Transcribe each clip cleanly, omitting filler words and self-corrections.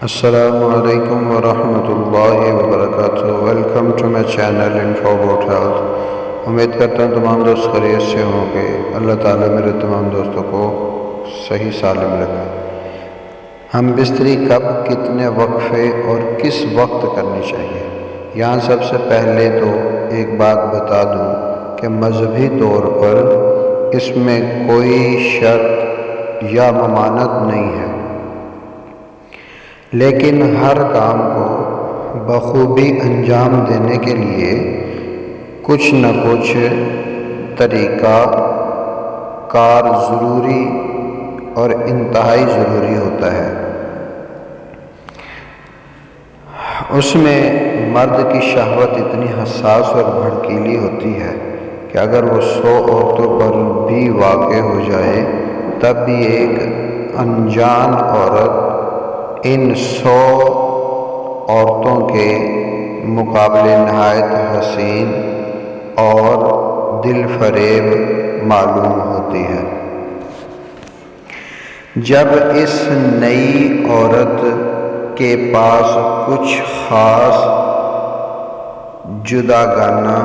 السلام علیکم ورحمۃ اللہ وبرکاتہ۔ Welcome to my channel info about health. امید کرتا ہوں تمام دوست خیریت سے ہوں گے۔ اللہ تعالیٰ میرے تمام دوستوں کو صحیح سالم رکھے۔ ہم بستری کب، کتنے وقفے اور کس وقت کرنی چاہیے؟ یہاں سب سے پہلے تو ایک بات بتا دوں کہ مذہبی طور پر اس میں کوئی شرط یا ممانعت نہیں ہے، لیکن ہر کام کو بخوبی انجام دینے کے لیے کچھ نہ کچھ طریقہ کار ضروری اور انتہائی ضروری ہوتا ہے۔ اس میں مرد کی شہوت اتنی حساس اور بھڑکیلی ہوتی ہے کہ اگر وہ 100 عورتوں پر بھی واقع ہو جائے تب بھی ایک انجان عورت ان 100 عورتوں کے مقابلے نہایت حسین اور دل فریب معلوم ہوتی ہے۔ جب اس نئی عورت کے پاس کچھ خاص جداگانہ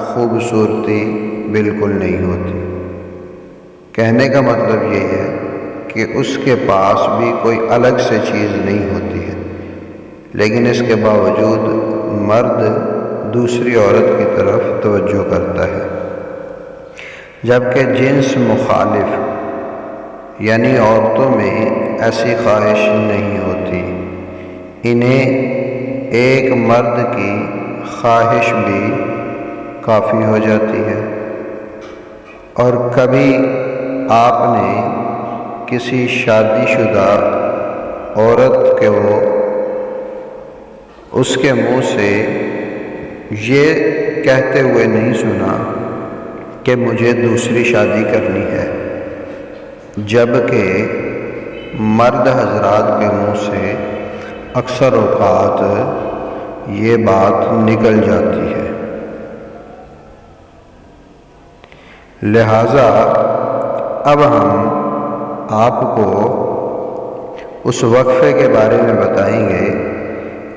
خوبصورتی بالکل نہیں ہوتی، کہنے کا مطلب یہ ہے کہ اس کے پاس بھی کوئی الگ سے چیز نہیں ہوتی ہے، لیکن اس کے باوجود مرد دوسری عورت کی طرف توجہ کرتا ہے، جبکہ جنس مخالف یعنی عورتوں میں ایسی خواہش نہیں ہوتی۔ انہیں ایک مرد کی خواہش بھی کافی ہو جاتی ہے۔ اور کبھی آپ نے کسی شادی شدہ عورت اس کے منہ سے یہ کہتے ہوئے نہیں سنا کہ مجھے دوسری شادی کرنی ہے، جبکہ مرد حضرات کے منہ سے اکثر اوقات یہ بات نکل جاتی ہے۔ لہٰذا اب ہم آپ کو اس وقفے کے بارے میں بتائیں گے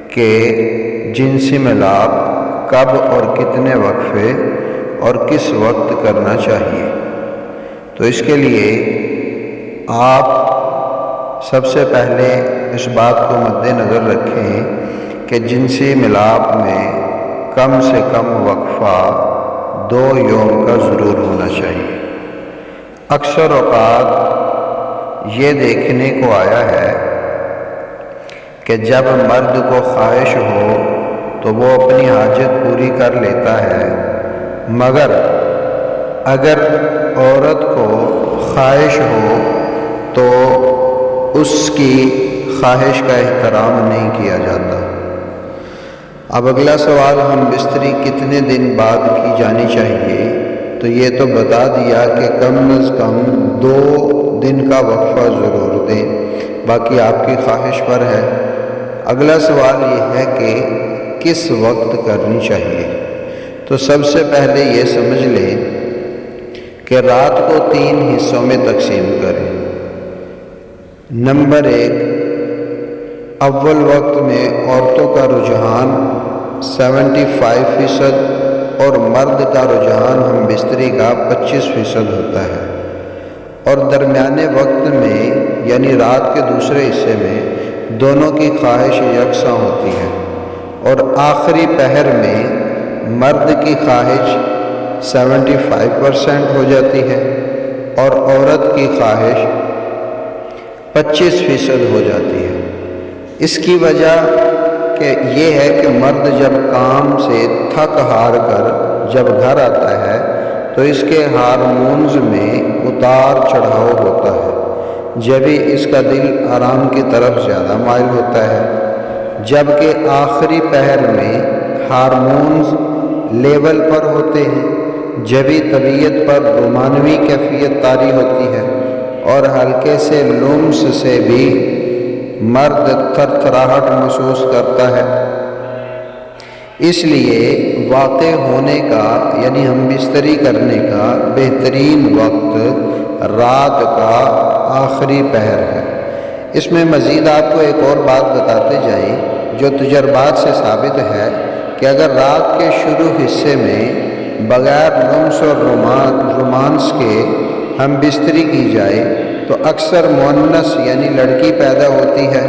کہ جنسی ملاپ کب اور کتنے وقفے اور کس وقت کرنا چاہیے۔ تو اس کے لیے آپ سب سے پہلے اس بات کو مد نظر رکھیں کہ جنسی ملاپ میں کم سے کم وقفہ 2 یوم کا ضرور ہونا چاہیے۔ اکثر اوقات یہ دیکھنے کو آیا ہے کہ جب مرد کو خواہش ہو تو وہ اپنی حاجت پوری کر لیتا ہے، مگر اگر عورت کو خواہش ہو تو اس کی خواہش کا احترام نہیں کیا جاتا۔ اب اگلا سوال، ہم بستری کتنے دن بعد کی جانی چاہیے؟ تو یہ تو بتا دیا کہ کم از کم 2 دن کا وقفہ ضرور دیں، باقی آپ کی خواہش پر ہے۔ اگلا سوال یہ ہے کہ کس وقت کرنی چاہیے؟ تو سب سے پہلے یہ سمجھ لیں کہ رات کو 3 حصوں میں تقسیم کریں۔ نمبر 1، اول وقت میں عورتوں کا رجحان 75% اور مرد کا رجحان ہم بستری کا 25% ہوتا ہے، اور درمیانے وقت میں یعنی رات کے دوسرے حصے میں دونوں کی خواہش یکساں ہوتی ہے، اور آخری پہر میں مرد کی خواہش 75% ہو جاتی ہے اور عورت کی خواہش 25% ہو جاتی ہے۔ اس کی وجہ کہ یہ ہے کہ مرد جب کام سے تھک ہار کر جب گھر آتا ہے تو اس کے ہارمونز میں اتار چڑھاؤ ہوتا ہے، جبھی اس کا دل آرام کی طرف زیادہ مائل ہوتا ہے، جبکہ آخری پہر میں ہارمونز لیول پر ہوتے ہیں، جبھی طبیعت پر رومانوی کیفیت طاری ہوتی ہے، اور ہلکے سے لمس سے بھی مرد تھرتھراہٹ محسوس کرتا ہے۔ اس لیے واقع ہونے کا یعنی ہم بستری کرنے کا بہترین وقت رات کا آخری پہر ہے۔ اس میں مزید آپ کو ایک اور بات بتاتے جائیں جو تجربات سے ثابت ہے کہ اگر رات کے شروع حصے میں بغیر لمس اور رومانس کے ہم بستری کی جائے تو اکثر مؤنث یعنی لڑکی پیدا ہوتی ہے،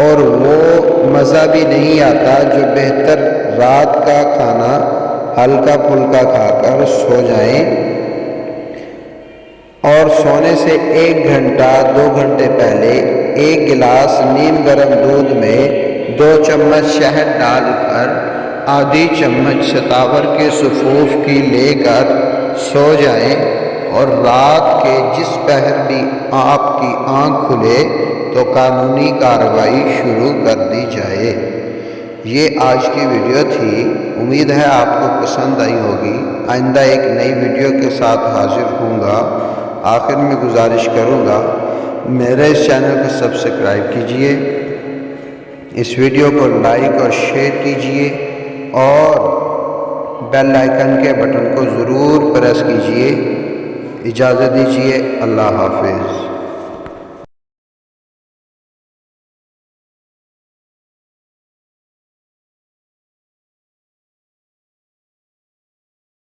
اور وہ مزہ بھی نہیں آتا جو بہتر رات کا کھانا ہلکا پھلکا کھا کر سو جائیں، اور سونے سے 1 گھنٹہ 2 گھنٹے پہلے 1 گلاس نیم گرم دودھ میں 2 چمچ شہد ڈال کر آدھی چمچ ستاور کے صفوف کی لے کر سو جائیں، اور رات کے جس پہر بھی آپ کی آنکھ کھلے تو قانونی کارروائی شروع کر دی جائے۔ یہ آج کی ویڈیو تھی، امید ہے آپ کو پسند آئی ہوگی۔ آئندہ ایک نئی ویڈیو کے ساتھ حاضر ہوں گا۔ آخر میں گزارش کروں گا میرے اس چینل کو سبسکرائب کیجئے، اس ویڈیو کو لائک اور شیئر کیجئے، اور بیل آئیکن کے بٹن کو ضرور پریس کیجئے۔ اجازت دیجیے، اللہ حافظ۔